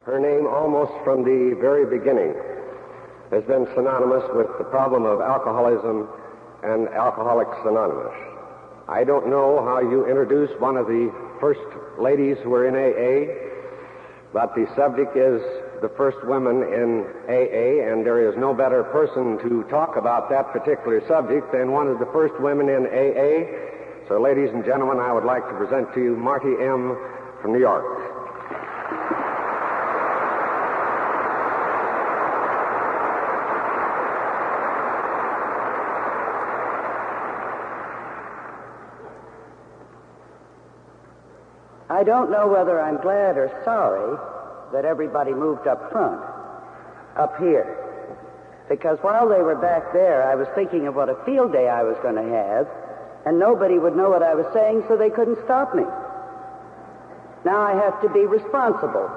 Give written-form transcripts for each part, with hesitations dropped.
Her name, almost from the very beginning, has been synonymous with the problem of alcoholism and Alcoholics Anonymous. I don't know how you introduce one of the first ladies who were in AA, but the subject is the first women in AA, and there is no better person to talk about that particular subject than one of the first women in AA. So, ladies and gentlemen, I would like to present to you Marty M from New York. I don't know whether I'm glad or sorry that everybody moved up front, up here. Because while they were back there, I was thinking of what a field day I was going to have, and nobody would know what I was saying, so they couldn't stop me. Now I have to be responsible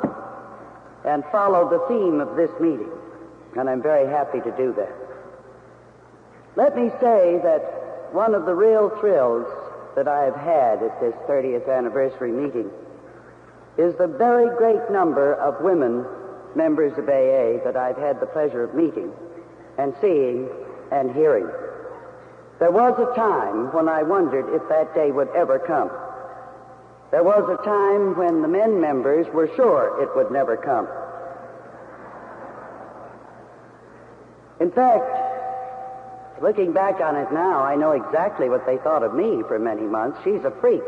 and follow the theme of this meeting, and I'm very happy to do that. Let me say that one of the real thrills that I have had at this 30th anniversary meeting is the very great number of women members of AA that I've had the pleasure of meeting and seeing and hearing. There was a time when I wondered if that day would ever come. There was a time when the men members were sure it would never come. In fact, looking back on it now, I know exactly what they thought of me for many months. She's a freak.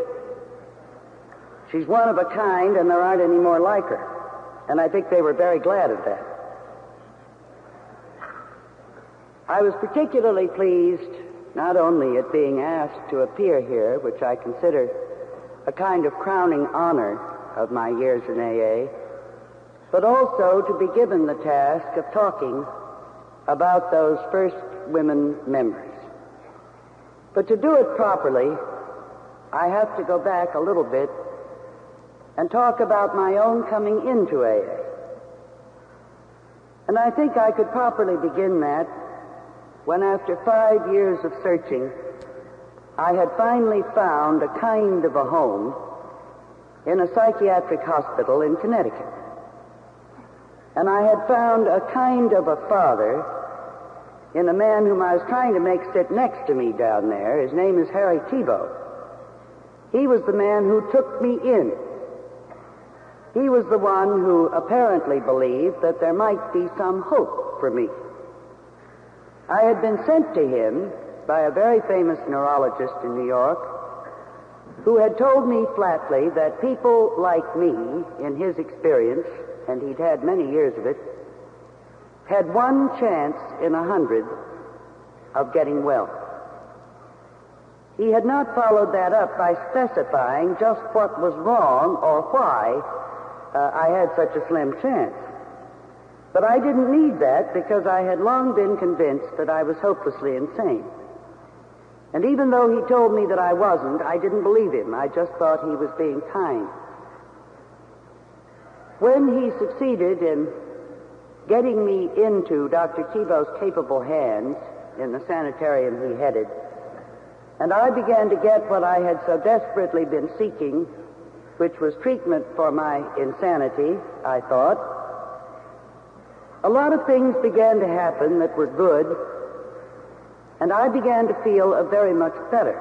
She's one of a kind, and there aren't any more like her. And I think they were very glad of that. I was particularly pleased not only at being asked to appear here, which I consider a kind of crowning honor of my years in AA, but also to be given the task of talking about those first women members. But to do it properly, I have to go back a little bit and talk about my own coming into AA. And I think I could properly begin that when, after 5 years of searching, I had finally found a kind of a home in a psychiatric hospital in Connecticut. And I had found a kind of a father in a man whom I was trying to make sit next to me down there. His name is Harry Thibault. He was the man who took me in. He was the one who apparently believed that there might be some hope for me. I had been sent to him by a very famous neurologist in New York who had told me flatly that people like me, in his experience, and he'd had many years of it, had one chance in 100 of getting well. He had not followed that up by specifying just what was wrong or why I had such a slim chance. But I didn't need that because I had long been convinced that I was hopelessly insane. And even though he told me that I wasn't, I didn't believe him. I just thought he was being kind. When he succeeded in getting me into Dr. Thibault's capable hands in the sanitarium he headed, and I began to get what I had so desperately been seeking, which was treatment for my insanity, I thought, a lot of things began to happen that were good, and I began to feel very much better,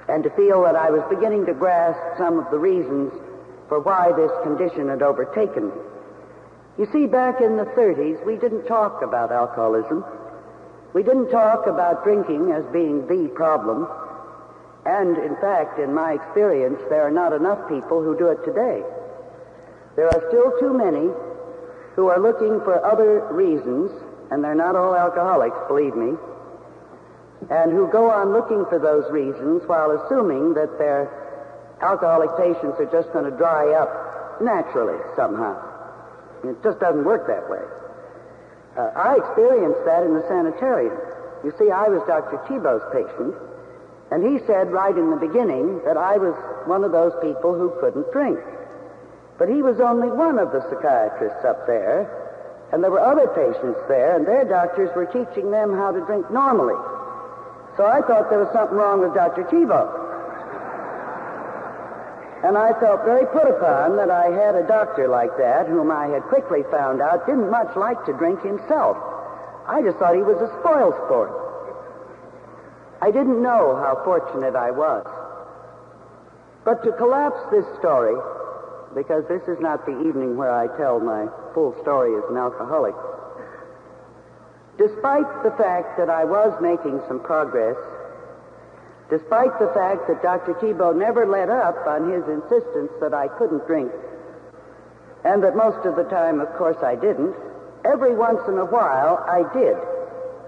and to feel that I was beginning to grasp some of the reasons for why this condition had overtaken me. You see, back in the 30s, we didn't talk about alcoholism. We didn't talk about drinking as being the problem. And, in fact, in my experience, there are not enough people who do it today. There are still too many who are looking for other reasons, and they're not all alcoholics, believe me, and who go on looking for those reasons while assuming that their alcoholic patients are just going to dry up naturally somehow. It just doesn't work that way. I experienced that in the sanitarium. You see, I was Dr. Thibault's patient, and he said right in the beginning that I was one of those people who couldn't drink. But he was only one of the psychiatrists up there, and there were other patients there, and their doctors were teaching them how to drink normally. So I thought there was something wrong with Dr. Thibault. And I felt very put upon that I had a doctor like that, whom I had quickly found out didn't much like to drink himself. I just thought he was a spoil sport. I didn't know how fortunate I was. But to collapse this story, because this is not the evening where I tell my full story as an alcoholic, despite the fact that I was making some progress, despite the fact that Dr. Thibault never let up on his insistence that I couldn't drink, and that most of the time, of course, I didn't, every once in a while I did,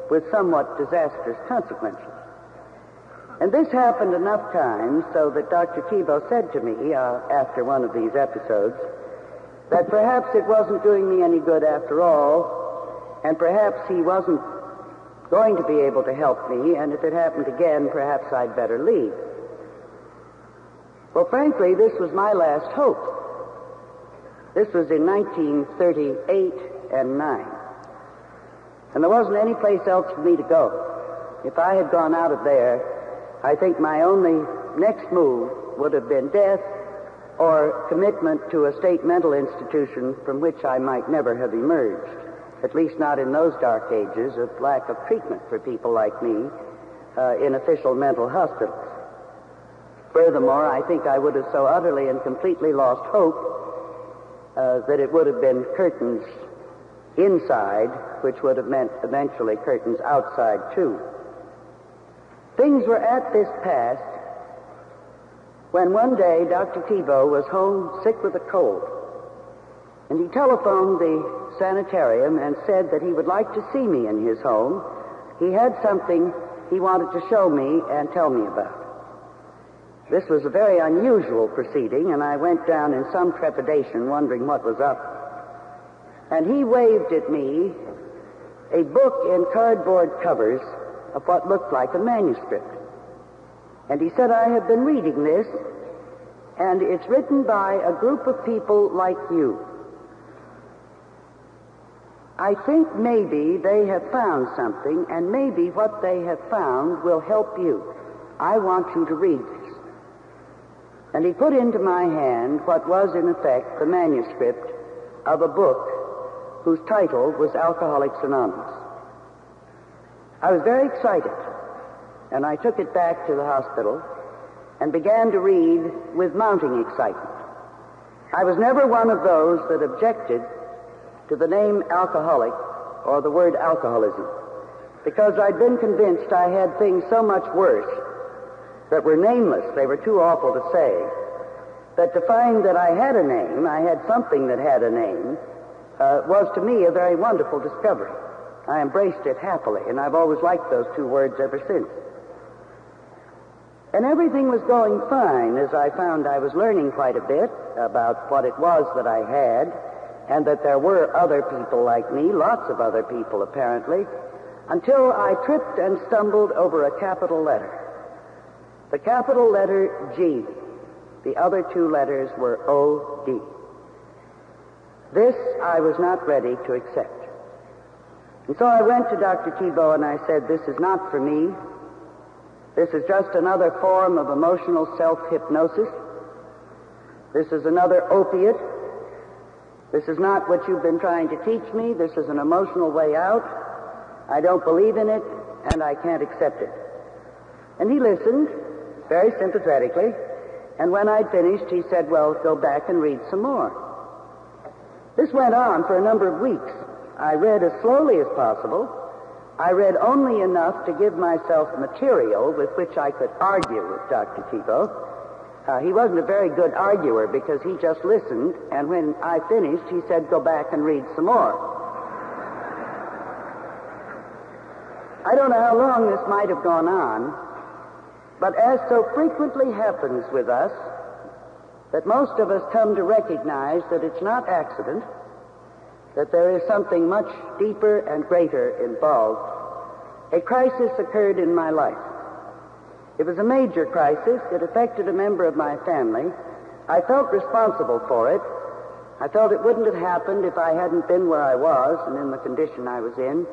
with somewhat disastrous consequences. And this happened enough times so that Dr. Thibault said to me after one of these episodes that perhaps it wasn't doing me any good after all, and perhaps he wasn't going to be able to help me, and if it happened again, perhaps I'd better leave. Well, frankly, this was my last hope. This was in 1938 and 9. And there wasn't any place else for me to go. If I had gone out of there, I think my only next move would have been death or commitment to a state mental institution from which I might never have emerged, at least not in those dark ages of lack of treatment for people like me in official mental hospitals. Furthermore, I think I would have so utterly and completely lost hope that it would have been curtains inside, which would have meant eventually curtains outside too. Things were at this pass when one day Dr. Thibault was home sick with a cold, and he telephoned the sanitarium and said that he would like to see me in his home. He had something he wanted to show me and tell me about. This was a very unusual proceeding, and I went down in some trepidation, wondering what was up. And he waved at me a book in cardboard covers of what looked like a manuscript. And he said, I have been reading this, and it's written by a group of people like you. I think maybe they have found something, and maybe what they have found will help you. I want you to read this. And he put into my hand what was, in effect, the manuscript of a book whose title was Alcoholics Anonymous. I was very excited, and I took it back to the hospital and began to read with mounting excitement. I was never one of those that objected to the name alcoholic or the word alcoholism, because I'd been convinced I had things so much worse that were nameless, they were too awful to say, that to find that I had a name, I had something that had a name, was to me a very wonderful discovery. I embraced it happily, and I've always liked those two words ever since. And everything was going fine as I found I was learning quite a bit about what it was that I had, and that there were other people like me, lots of other people apparently, until I tripped and stumbled over a capital letter. The capital letter G. The other two letters were O-D. This I was not ready to accept. And so I went to Dr. Thibault and I said, this is not for me. This is just another form of emotional self-hypnosis. This is another opiate. This is not what you've been trying to teach me. This is an emotional way out. I don't believe in it, and I can't accept it. And he listened very sympathetically, and when I'd finished, he said, well, go back and read some more. This went on for a number of weeks. I read as slowly as possible. I read only enough to give myself material with which I could argue with Dr. Thibault. He wasn't a very good arguer because he just listened, and when I finished, he said, go back and read some more. I don't know how long this might have gone on, but as so frequently happens with us, that most of us come to recognize that it's not accident, that there is something much deeper and greater involved. A crisis occurred in my life. It was a major crisis. It affected a member of my family. I felt responsible for it. I felt it wouldn't have happened if I hadn't been where I was and in the condition I was in.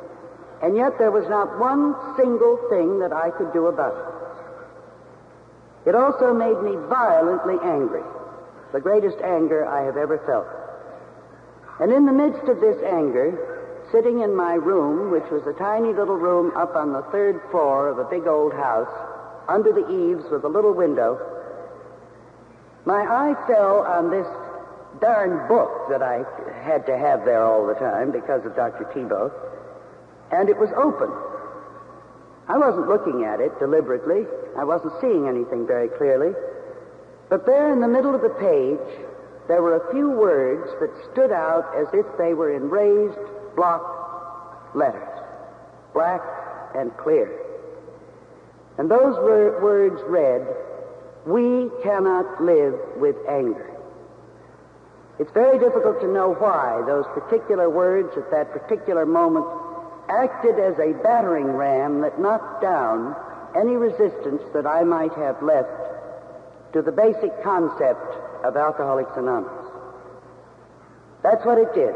And yet there was not one single thing that I could do about it. It also made me violently angry. the greatest anger I have ever felt. And in the midst of this anger, sitting in my room, which was a tiny little room up on the third floor of a big old house, under the eaves with a little window, my eye fell on this darn book that I had to have there all the time because of Dr. Thibault, and it was open. I wasn't looking at it deliberately. I wasn't seeing anything very clearly. But there in the middle of the page, there were a few words that stood out as if they were in raised block letters, black and clear. And those words read, "We cannot live with anger." It's very difficult to know why those particular words at that particular moment acted as a battering ram that knocked down any resistance that I might have left to the basic concept of Alcoholics Anonymous. That's what it did.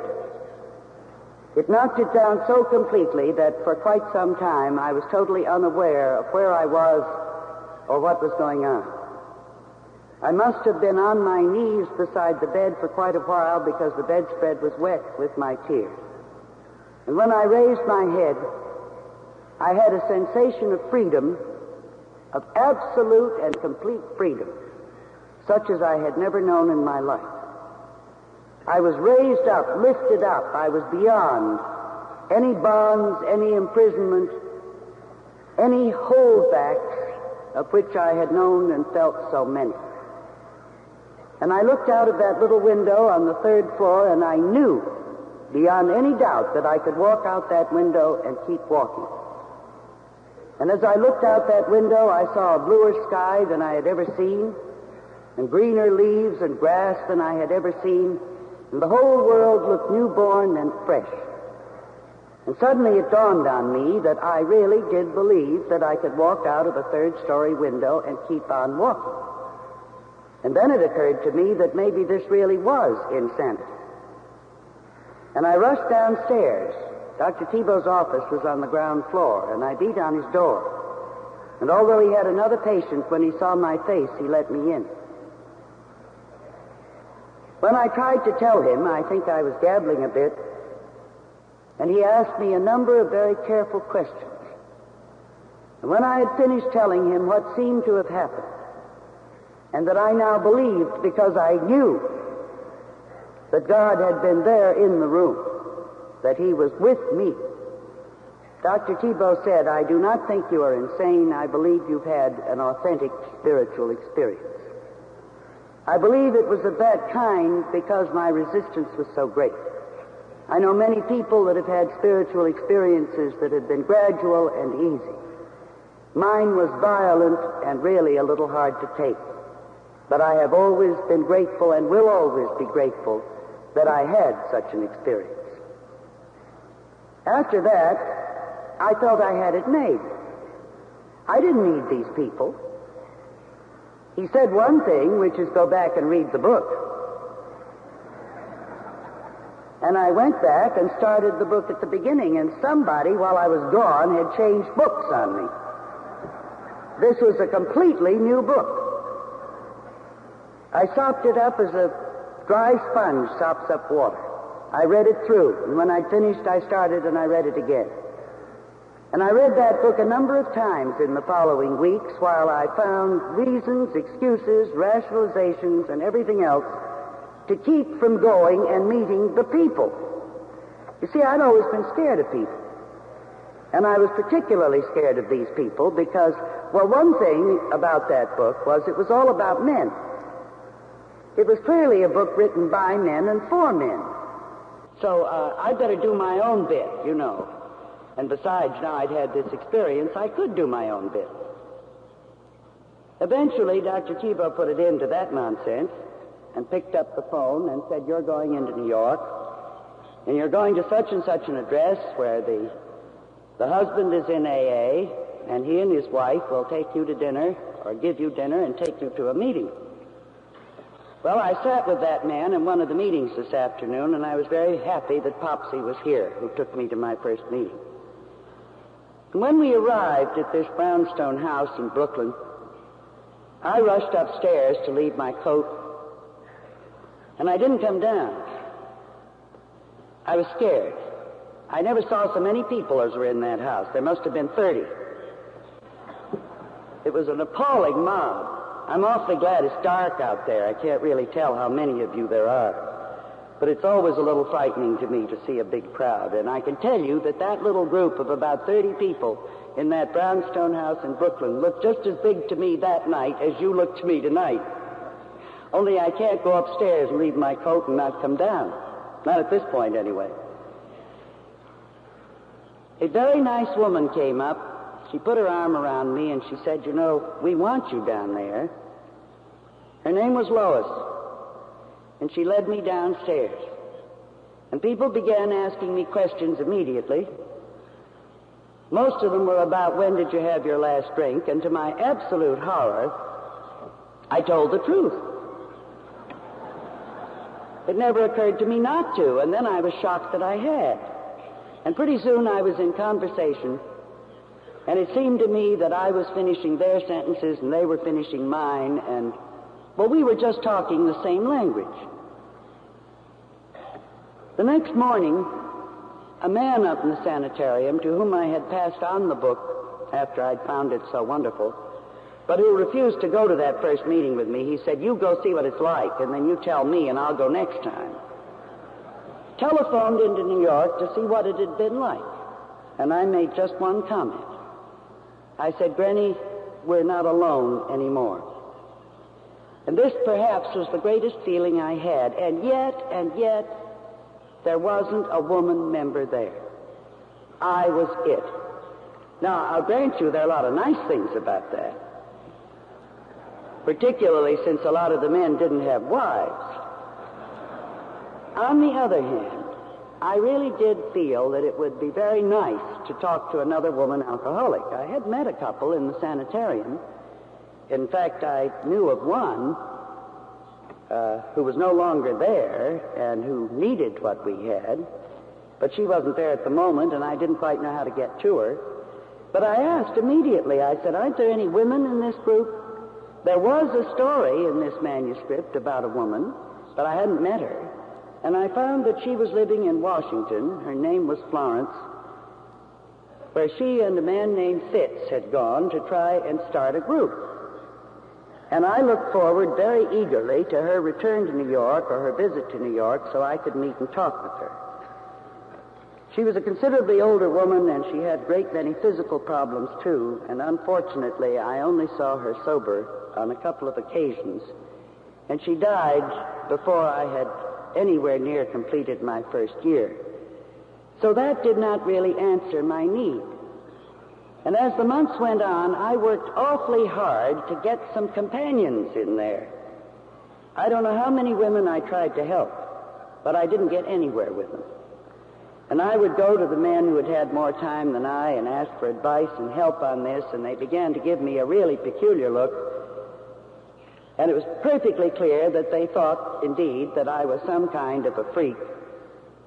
It knocked it down so completely that for quite some time I was totally unaware of where I was or what was going on. I must have been on my knees beside the bed for quite a while because the bedspread was wet with my tears. And when I raised my head, I had a sensation of freedom, of absolute and complete freedom, such as I had never known in my life. I was raised up, lifted up. I was beyond any bonds, any imprisonment, any holdbacks of which I had known and felt so many. And I looked out of that little window on the third floor, and I knew beyond any doubt that I could walk out that window and keep walking. And as I looked out that window, I saw a bluer sky than I had ever seen, and greener leaves and grass than I had ever seen, and the whole world looked newborn and fresh. And suddenly it dawned on me that I really did believe that I could walk out of a third-story window and keep on walking. And then it occurred to me that maybe this really was insanity. And I rushed downstairs. Dr. Thibault's office was on the ground floor, and I beat on his door. And although he had another patient, when he saw my face, he let me in. When I tried to tell him, I think I was gabbling a bit, and he asked me a number of very careful questions. And when I had finished telling him what seemed to have happened, and that I now believed because I knew that God had been there in the room, that he was with me, Dr. Thibault said, "I do not think you are insane. I believe you've had an authentic spiritual experience. I believe it was of that kind because my resistance was so great. I know many people that have had spiritual experiences that have been gradual and easy. Mine was violent and really a little hard to take. But I have always been grateful and will always be grateful that I had such an experience." After that, I felt I had it made. I didn't need these people. He said one thing, which is go back and read the book. And I went back and started the book at the beginning, and somebody, while I was gone, had changed books on me. This was a completely new book. I sopped it up as a dry sponge sops up water. I read it through, and when I'd finished, I started and I read it again. And I read that book a number of times in the following weeks while I found reasons, excuses, rationalizations, and everything else to keep from going and meeting the people. You see, I'd always been scared of people. And I was particularly scared of these people because, well, one thing about that book was it was all about men. It was clearly a book written by men and for men. So I'd better do my own bit, you know. And besides, now I'd had this experience, I could do my own bit. Eventually, Dr. Thibault put an end to that nonsense and picked up the phone and said, "You're going into New York, and you're going to such and such an address where the husband is in AA, and he and his wife will take you to dinner or give you dinner and take you to a meeting." Well, I sat with that man in one of the meetings this afternoon, and I was very happy that Popsy was here, who took me to my first meeting. And when we arrived at this brownstone house in Brooklyn, I rushed upstairs to leave my coat, And I didn't come down. I was scared. I never saw so many people as were in that house. There must have been 30. It was an appalling mob. I'm awfully glad it's dark out there. I can't really tell how many of you there are. But it's always a little frightening to me to see a big crowd. And I can tell you that that little group of about 30 people in that brownstone house in Brooklyn looked just as big to me that night as you look to me tonight. Only I can't go upstairs and leave my coat and not come down. Not at this point, anyway. A very nice woman came up. She put her arm around me and she said, "You know, we want you down there." Her name was Lois. And she led me downstairs. And people began asking me questions immediately. Most of them were about when did you have your last drink, and to my absolute horror, I told the truth. It never occurred to me not to, and then I was shocked that I had. And pretty soon I was in conversation, and it seemed to me that I was finishing their sentences and they were finishing mine, and, well, we were just talking the same language. The next morning, a man up in the sanitarium to whom I had passed on the book after I'd found it so wonderful, but who refused to go to that first meeting with me, he said, "You go see what it's like, and then you tell me, and I'll go next time." Telephoned into New York to see what it had been like, and I made just one comment. I said, "Granny, we're not alone anymore." And this perhaps was the greatest feeling I had, and yet, there wasn't a woman member there. I was it. Now, I'll grant you there are a lot of nice things about that, particularly since a lot of the men didn't have wives. On the other hand, I really did feel that it would be very nice to talk to another woman alcoholic. I had met a couple in the sanitarium. In fact, I knew of one who was no longer there and who needed what we had, but she wasn't there at the moment, and I didn't quite know how to get to her. But I asked immediately, I said, "Aren't there any women in this group?" There was a story in this manuscript about a woman, but I hadn't met her, and I found that she was living in Washington. Her name was Florence, where she and a man named Fitz had gone to try and start a group. And I looked forward very eagerly to her return to New York or her visit to New York so I could meet and talk with her. She was a considerably older woman, and she had a great many physical problems, too, and unfortunately I only saw her sober on a couple of occasions, and she died before I had anywhere near completed my first year. So that did not really answer my need. And as the months went on, I worked awfully hard to get some companions in there. I don't know how many women I tried to help, but I didn't get anywhere with them. And I would go to the men who had had more time than I and ask for advice and help on this, and they began to give me a really peculiar look. And it was perfectly clear that they thought, indeed, that I was some kind of a freak,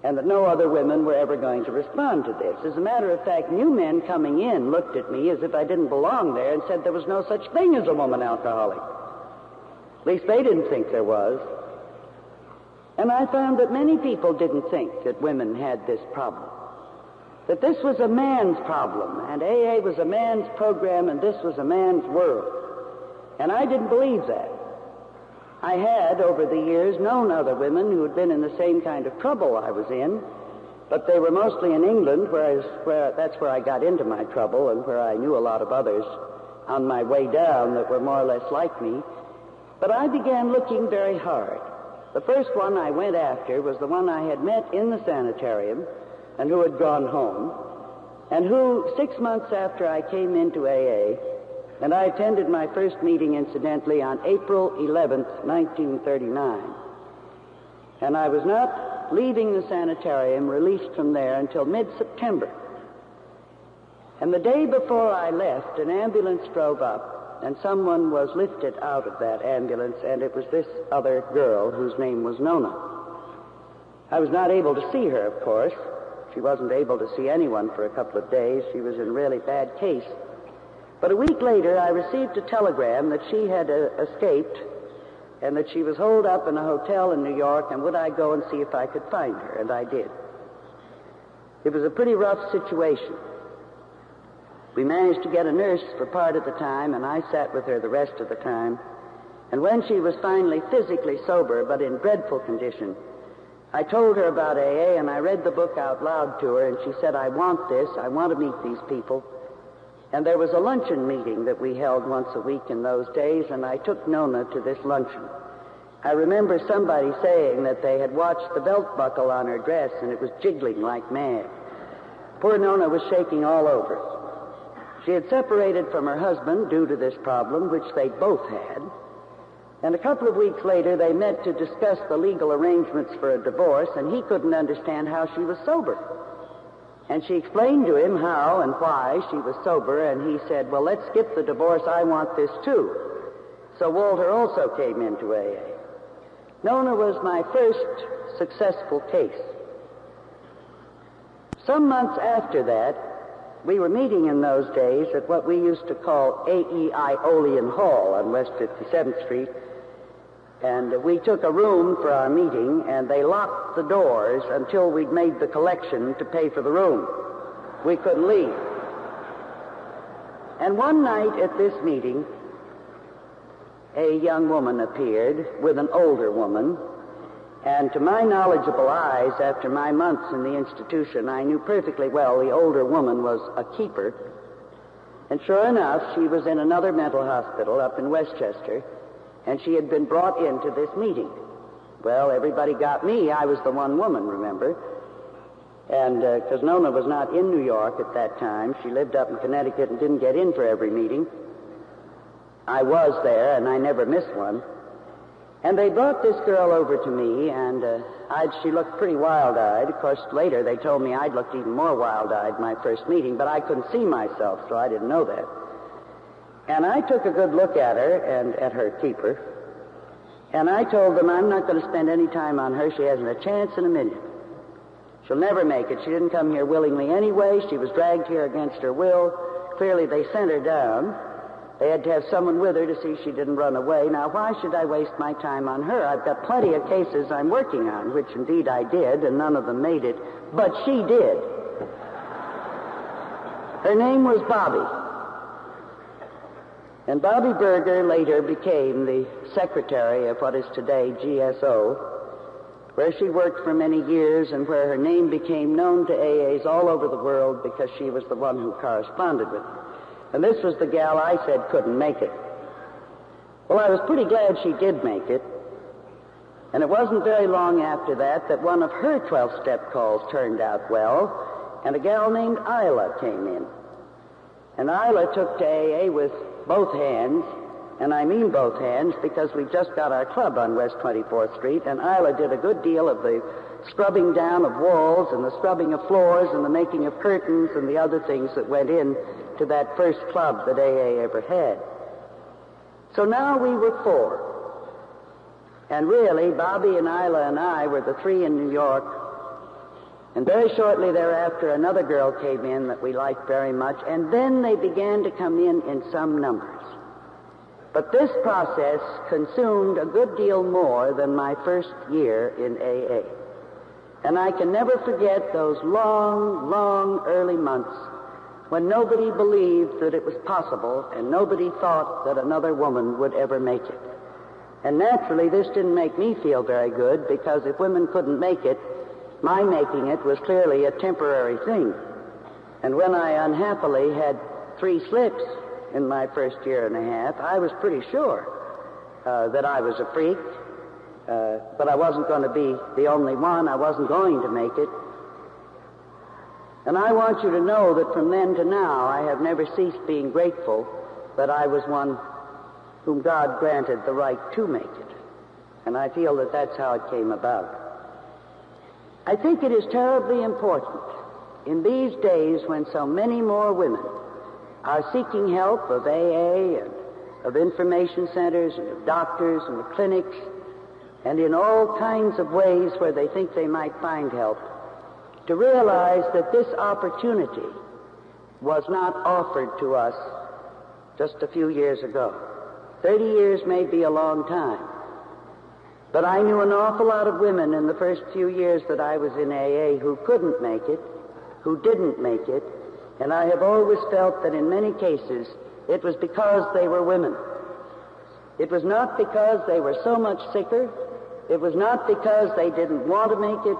and that no other women were ever going to respond to this. As a matter of fact, new men coming in looked at me as if I didn't belong there and said there was no such thing as a woman alcoholic. At least they didn't think there was. And I found that many people didn't think that women had this problem, that this was a man's problem, and AA was a man's program, and this was a man's world. And I didn't believe that. I had, over the years, known other women who had been in the same kind of trouble I was in, but they were mostly in England, that's where I got into my trouble and where I knew a lot of others on my way down that were more or less like me. But I began looking very hard. The first one I went after was the one I had met in the sanitarium and who had gone home, and who, 6 months after I came into AA, and I attended my first meeting, incidentally, on April 11th, 1939. And I was not leaving the sanitarium, released from there, until mid-September. And the day before I left, an ambulance drove up, and someone was lifted out of that ambulance, and it was this other girl whose name was Nona. I was not able to see her, of course. She wasn't able to see anyone for a couple of days. She was in a really bad case. But a week later, I received a telegram that she had escaped and that she was holed up in a hotel in New York, and would I go and see if I could find her, and I did. It was a pretty rough situation. We managed to get a nurse for part of the time, and I sat with her the rest of the time. And when she was finally physically sober, but in dreadful condition, I told her about AA, and I read the book out loud to her, and she said, I want this, I want to meet these people. And there was a luncheon meeting that we held once a week in those days, and I took Nona to this luncheon. I remember somebody saying that they had watched the belt buckle on her dress, and it was jiggling like mad. Poor Nona was shaking all over. She had separated from her husband due to this problem, which they both had. And a couple of weeks later, they met to discuss the legal arrangements for a divorce, and he couldn't understand how she was sober. And she explained to him how and why she was sober, and he said, well, let's skip the divorce. I want this too. So Walter also came into AA. Nona was my first successful case. Some months after that, we were meeting in those days at what we used to call A.E. Iolian Hall on West 57th Street. And we took a room for our meeting, and they locked the doors until we'd made the collection to pay for the room. We couldn't leave. And one night at this meeting, a young woman appeared with an older woman. And to my knowledgeable eyes, after my months in the institution, I knew perfectly well the older woman was a keeper. And sure enough, she was in another mental hospital up in Westchester, and she had been brought into this meeting. Well, everybody got me. I was the one woman, remember? And because Nona was not in New York at that time, she lived up in Connecticut and didn't get in for every meeting. I was there, and I never missed one. And they brought this girl over to me, and she looked pretty wild-eyed. Of course, later they told me I'd looked even more wild-eyed my first meeting, but I couldn't see myself, so I didn't know that. And I took a good look at her and at her keeper, and I told them I'm not going to spend any time on her. She hasn't a chance in a million. She'll never make it. She didn't come here willingly anyway. She was dragged here against her will. Clearly, they sent her down. They had to have someone with her to see she didn't run away. Now, why should I waste my time on her? I've got plenty of cases I'm working on, which indeed I did, and none of them made it. But she did. Her name was Bobby. And Bobby Berger later became the secretary of what is today GSO, where she worked for many years and where her name became known to AAs all over the world because she was the one who corresponded with them. And this was the gal I said couldn't make it. Well, I was pretty glad she did make it. And it wasn't very long after that that one of her 12-step calls turned out well, and a gal named Isla came in. And Isla took to AA with both hands, and I mean both hands because we just got our club on West 24th Street, and Isla did a good deal of the scrubbing down of walls and the scrubbing of floors and the making of curtains and the other things that went in to that first club that AA ever had. So now we were four. And really, Bobby and Isla and I were the three in New York. And very shortly thereafter, another girl came in that we liked very much, and then they began to come in some numbers. But this process consumed a good deal more than my first year in AA. And I can never forget those long, long early months when nobody believed that it was possible and nobody thought that another woman would ever make it. And naturally, this didn't make me feel very good because if women couldn't make it, my making it was clearly a temporary thing. And when I unhappily had 3 slips in my first year and a half, I was pretty sure that I was a freak, but I wasn't going to be the only one. I wasn't going to make it. And I want you to know that from then to now, I have never ceased being grateful that I was one whom God granted the right to make it. And I feel that that's how it came about. I think it is terribly important in these days when so many more women are seeking help of AA and of information centers and of doctors and of clinics and in all kinds of ways where they think they might find help, to realize that this opportunity was not offered to us just a few years ago. 30 years may be a long time, But I knew an awful lot of women in the first few years that I was in AA who couldn't make it, who didn't make it, and I have always felt that in many cases it was because they were women. It was not because they were so much sicker. It was not because they didn't want to make it,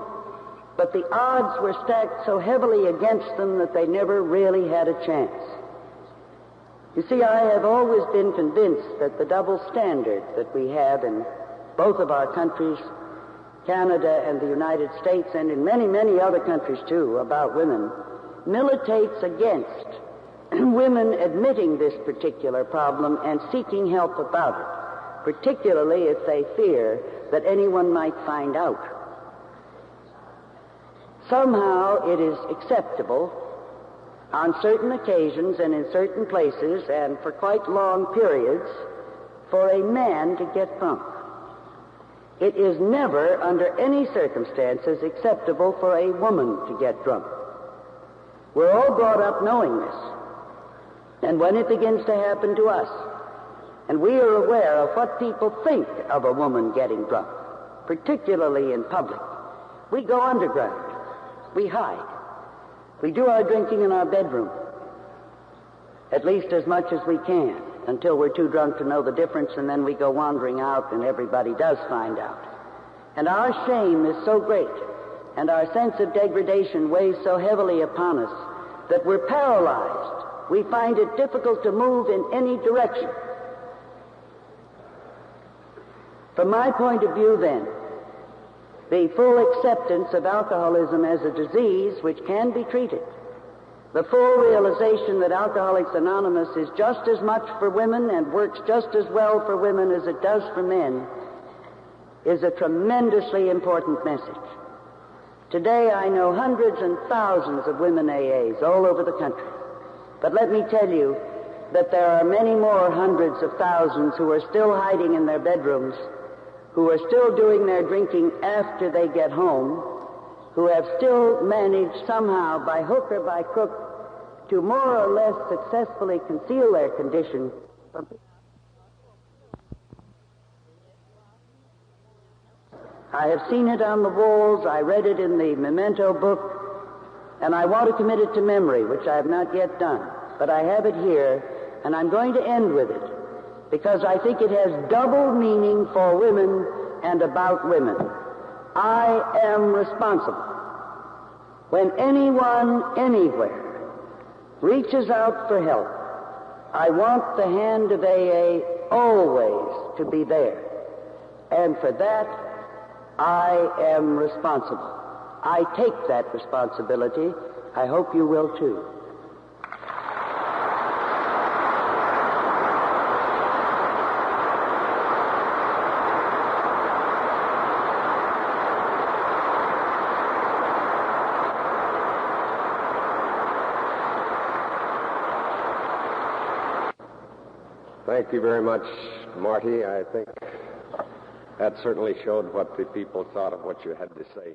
but the odds were stacked so heavily against them that they never really had a chance. You see, I have always been convinced that the double standard that we have in both of our countries, Canada and the United States, and in many, many other countries too, about women, militates against women admitting this particular problem and seeking help about it, particularly if they fear that anyone might find out. Somehow it is acceptable on certain occasions and in certain places and for quite long periods for a man to get drunk. It is never, under any circumstances, acceptable for a woman to get drunk. We're all brought up knowing this. And when it begins to happen to us, and we are aware of what people think of a woman getting drunk, particularly in public, we go underground. We hide. We do our drinking in our bedroom, at least as much as we can, until we're too drunk to know the difference, and then we go wandering out and everybody does find out. And our shame is so great, and our sense of degradation weighs so heavily upon us that we're paralyzed. We find it difficult to move in any direction. From my point of view, then, the full acceptance of alcoholism as a disease which can be treated, the full realization that Alcoholics Anonymous is just as much for women and works just as well for women as it does for men, is a tremendously important message. Today I know hundreds and thousands of women AAs all over the country. But let me tell you that there are many more hundreds of thousands who are still hiding in their bedrooms, who are still doing their drinking after they get home, who have still managed somehow by hook or by crook to more or less successfully conceal their condition from people. I have seen it on the walls, I read it in the memento book, and I want to commit it to memory, which I have not yet done. But I have it here, and I'm going to end with it, because I think it has double meaning for women and about women. I am responsible. When anyone, anywhere, reaches out for help, I want the hand of AA always to be there. And for that, I am responsible. I take that responsibility. I hope you will too. Thank you very much, Marty. I think that certainly showed what the people thought of what you had to say.